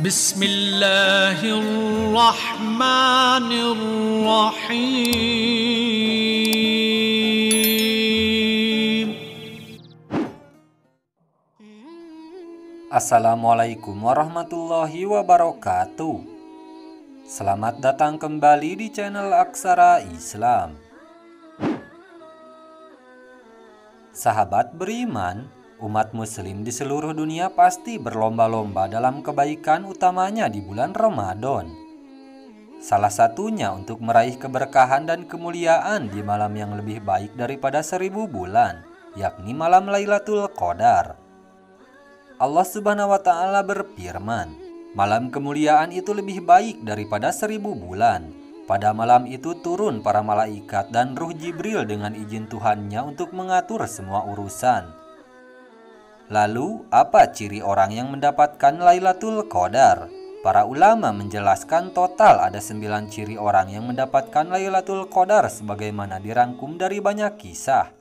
Bismillahirrahmanirrahim. Assalamualaikum warahmatullahi wabarakatuh. Selamat datang kembali di channel Aksara Islam. Sahabat beriman, umat muslim di seluruh dunia pasti berlomba-lomba dalam kebaikan, utamanya di bulan Ramadan. Salah satunya untuk meraih keberkahan dan kemuliaan di malam yang lebih baik daripada 1000 bulan, yakni malam Lailatul Qadar. Allah Subhanahu wa Ta'ala berfirman, malam kemuliaan itu lebih baik daripada 1000 bulan. Pada malam itu turun para malaikat dan ruh Jibril dengan izin Tuhannya untuk mengatur semua urusan. Lalu, apa ciri orang yang mendapatkan Lailatul Qadar? Para ulama menjelaskan total ada 9 ciri orang yang mendapatkan Lailatul Qadar sebagaimana dirangkum dari banyak kisah.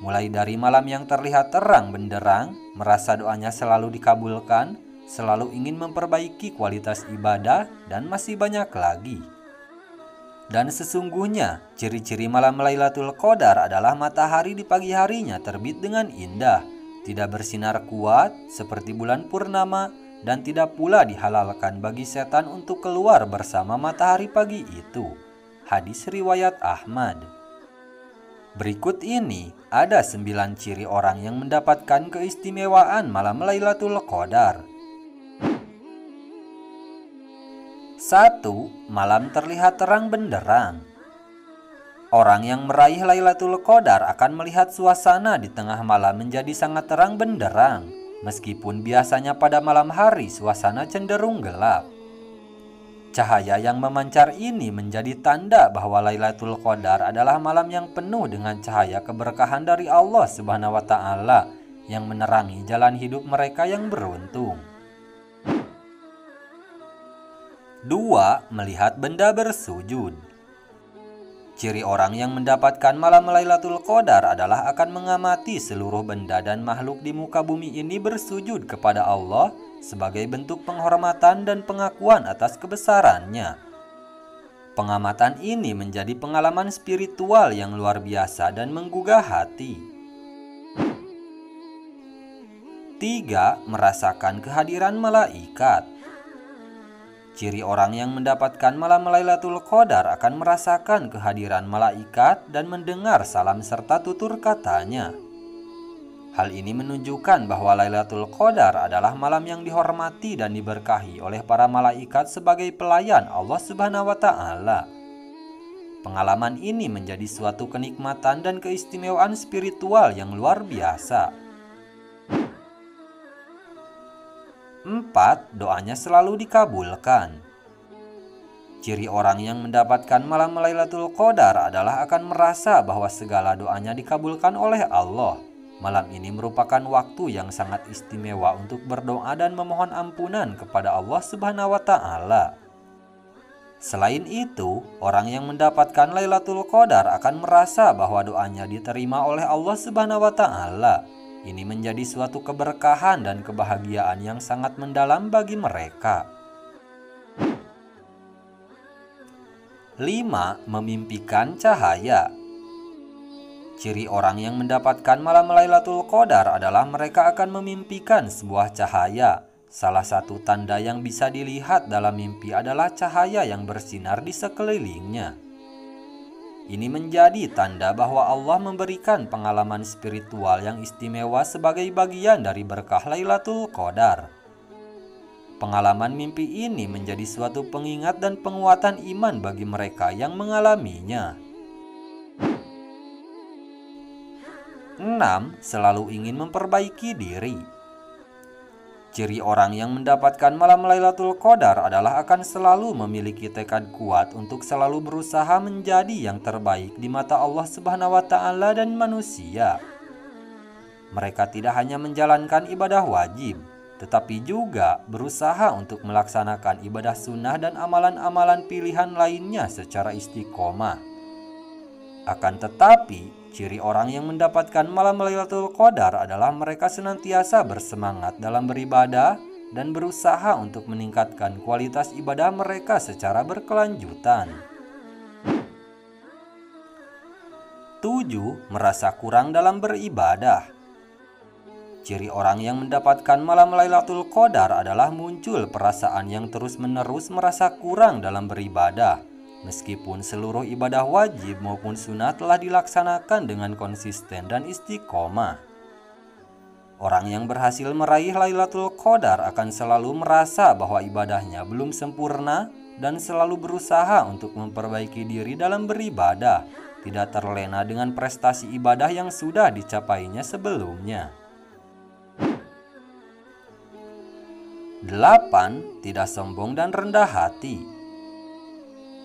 Mulai dari malam yang terlihat terang benderang, merasa doanya selalu dikabulkan, selalu ingin memperbaiki kualitas ibadah, dan masih banyak lagi. Dan sesungguhnya, ciri-ciri malam Lailatul Qadar adalah matahari di pagi harinya terbit dengan indah, tidak bersinar kuat seperti bulan purnama, dan tidak pula dihalalkan bagi setan untuk keluar bersama matahari pagi itu. Hadis riwayat Ahmad. Berikut ini ada 9 ciri orang yang mendapatkan keistimewaan malam Lailatul Qadar. 1. Malam terlihat terang benderang. Orang yang meraih Lailatul Qadar akan melihat suasana di tengah malam menjadi sangat terang benderang, meskipun biasanya pada malam hari suasana cenderung gelap. Cahaya yang memancar ini menjadi tanda bahwa Lailatul Qadar adalah malam yang penuh dengan cahaya keberkahan dari Allah Subhanahu wa Ta'ala yang menerangi jalan hidup mereka yang beruntung. 2. Melihat benda bersujud. Ciri orang yang mendapatkan malam Lailatul Qadar adalah akan mengamati seluruh benda dan makhluk di muka bumi ini bersujud kepada Allah sebagai bentuk penghormatan dan pengakuan atas kebesarannya. Pengamatan ini menjadi pengalaman spiritual yang luar biasa dan menggugah hati. 3. Merasakan kehadiran malaikat. Ciri orang yang mendapatkan malam Lailatul Qadar akan merasakan kehadiran malaikat dan mendengar salam serta tutur katanya. Hal ini menunjukkan bahwa Lailatul Qadar adalah malam yang dihormati dan diberkahi oleh para malaikat sebagai pelayan Allah Subhanahu wa Ta'ala. Pengalaman ini menjadi suatu kenikmatan dan keistimewaan spiritual yang luar biasa. 4. Doanya selalu dikabulkan. Ciri orang yang mendapatkan malam Lailatul Qadar adalah akan merasa bahwa segala doanya dikabulkan oleh Allah. Malam ini merupakan waktu yang sangat istimewa untuk berdoa dan memohon ampunan kepada Allah Subhanahu wa Ta'ala. Selain itu, orang yang mendapatkan Lailatul Qadar akan merasa bahwa doanya diterima oleh Allah Subhanahu wa Ta'ala. Ini menjadi suatu keberkahan dan kebahagiaan yang sangat mendalam bagi mereka. 5. Memimpikan cahaya. Ciri orang yang mendapatkan malam Lailatul Qadar adalah mereka akan memimpikan sebuah cahaya. Salah satu tanda yang bisa dilihat dalam mimpi adalah cahaya yang bersinar di sekelilingnya. Ini menjadi tanda bahwa Allah memberikan pengalaman spiritual yang istimewa sebagai bagian dari berkah Lailatul Qadar. Pengalaman mimpi ini menjadi suatu pengingat dan penguatan iman bagi mereka yang mengalaminya. 6. Selalu ingin memperbaiki diri. Ciri orang yang mendapatkan malam Lailatul Qadar adalah akan selalu memiliki tekad kuat untuk selalu berusaha menjadi yang terbaik di mata Allah Subhanahu wa Ta'ala dan manusia. Mereka tidak hanya menjalankan ibadah wajib, tetapi juga berusaha untuk melaksanakan ibadah sunnah dan amalan-amalan pilihan lainnya secara istiqomah. Akan tetapi, ciri orang yang mendapatkan malam Lailatul Qadar adalah mereka senantiasa bersemangat dalam beribadah dan berusaha untuk meningkatkan kualitas ibadah mereka secara berkelanjutan. 7. Merasa kurang dalam beribadah. Ciri orang yang mendapatkan malam Lailatul Qadar adalah muncul perasaan yang terus-menerus merasa kurang dalam beribadah, meskipun seluruh ibadah wajib maupun sunat telah dilaksanakan dengan konsisten dan istiqomah. Orang yang berhasil meraih Lailatul Qadar akan selalu merasa bahwa ibadahnya belum sempurna dan selalu berusaha untuk memperbaiki diri dalam beribadah, tidak terlena dengan prestasi ibadah yang sudah dicapainya sebelumnya. 8. Tidak sombong dan rendah hati.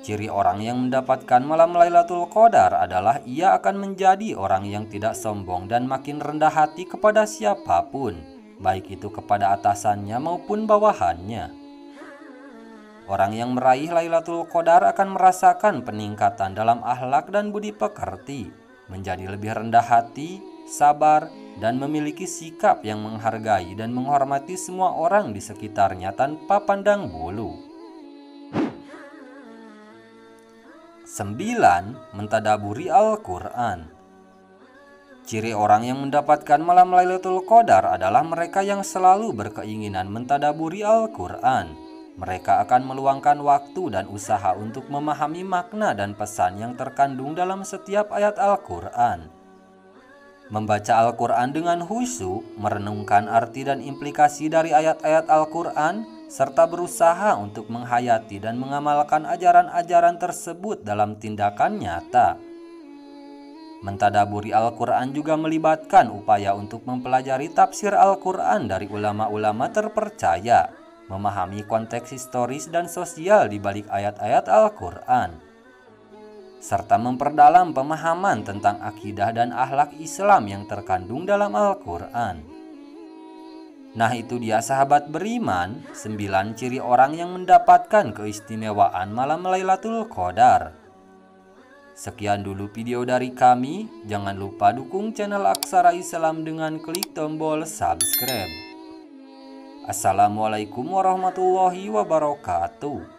Ciri orang yang mendapatkan malam Lailatul Qadar adalah ia akan menjadi orang yang tidak sombong dan makin rendah hati kepada siapapun, baik itu kepada atasannya maupun bawahannya. Orang yang meraih Lailatul Qadar akan merasakan peningkatan dalam akhlak dan budi pekerti, menjadi lebih rendah hati, sabar, dan memiliki sikap yang menghargai dan menghormati semua orang di sekitarnya tanpa pandang bulu. 9. Mentadaburi Al-Quran. Ciri orang yang mendapatkan malam Lailatul Qadar adalah mereka yang selalu berkeinginan mentadaburi Al-Quran. Mereka akan meluangkan waktu dan usaha untuk memahami makna dan pesan yang terkandung dalam setiap ayat Al-Quran. Membaca Al-Quran dengan khusyuk, merenungkan arti dan implikasi dari ayat-ayat Al-Quran, serta berusaha untuk menghayati dan mengamalkan ajaran-ajaran tersebut dalam tindakan nyata. Mentadaburi Al-Quran juga melibatkan upaya untuk mempelajari tafsir Al-Quran dari ulama-ulama terpercaya, memahami konteks historis dan sosial di balik ayat-ayat Al-Quran, serta memperdalam pemahaman tentang akidah dan akhlak Islam yang terkandung dalam Al-Quran. Nah, itu dia sahabat beriman, 9 ciri orang yang mendapatkan keistimewaan malam Lailatul Qadar. Sekian dulu video dari kami. Jangan lupa dukung channel Aksara Islam dengan klik tombol subscribe. Assalamualaikum warahmatullahi wabarakatuh.